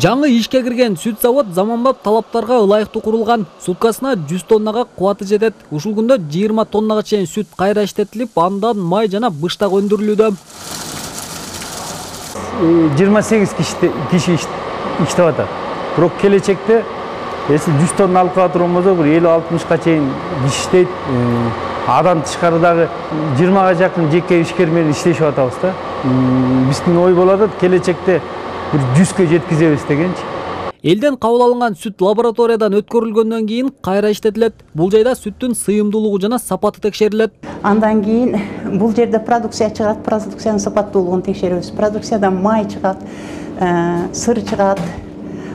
Жаңы ишке кирген сүт завод заманбап талаптарга ылайыктуу курулган. Суткасына 100 тоннага кубаты жетет. Ушул күндө 20 тоннага чейин сүт кайра иштетилип, андан май жана быштак өндүрүлүүдө. 28 киши иштеп атат. Бирок келечекте эси 100 тонна алып кала турган болсо, 50-60ка чейин иштейт. Адам тышкары дагы 20га жакын жеке ишкер менен иштешип атабыз да. Биздин ой болот, келечекте 100кө жеткизебиз дегенчи. Элден кабыл алынган сүт лабораториядан өткөрүлгөндөн кийин кайра иштетилет. Бул жайда сүттүн сыйымдуулугу жана сапаты текшерилет. Андан кийин бул жерде продукция чыгат, продукциянын сапаттуулугун текшеребиз. Продукциядан май чыгат, сыр чыгат.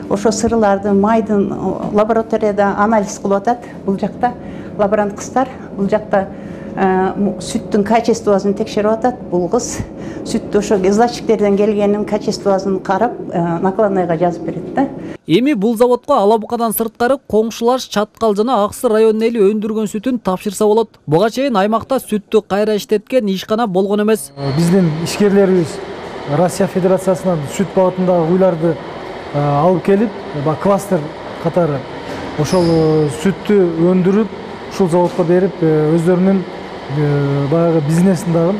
Ошо сырлардын, майдын лабораторияда анализ кылып атат. Бул жакта лаборант кыздар, бул жакта сүттүн качествосын текшерип атат. Бул кыз сүттү ошо излачниктерден келгенин качествосын карап, накладнойго жазып берет да. Эми бул заводко Ала Букадан сырткары коңшулаш Чаткал жана Аксы районунун эли өндүргөн сүтүн тапшырса болот. Буга чейин аймакта сүттү кайра иштеткен ишкана болгон эмес. Биздин ишкерлерибиз Россия Федерациясынан сүт багытындагы уйларды алып келип, кластер катары ошол сүттү өндүрүп, ушул заводко берип, өздөрүнүн баягы бизнесин дагы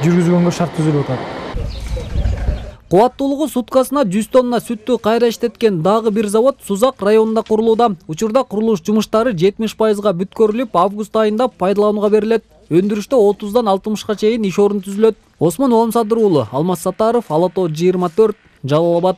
жүргүзгөнгө шарт түзүлүп атат. Кубаттуулугу суткасына 100 тонна сүттү кайра иштеткен дагы бир завод Сузак районунда курулууда. Учурда курулуш жумуштары 70%га бүткөрүлүп, август айында пайдаланууга берилет. Өндүрүштө 30дан 60ка чейин иш орун түзүлөт. Осмон Оомсадыр уулу, Алмаз Сатаров, Ала Тоо 24, Жалал Абад.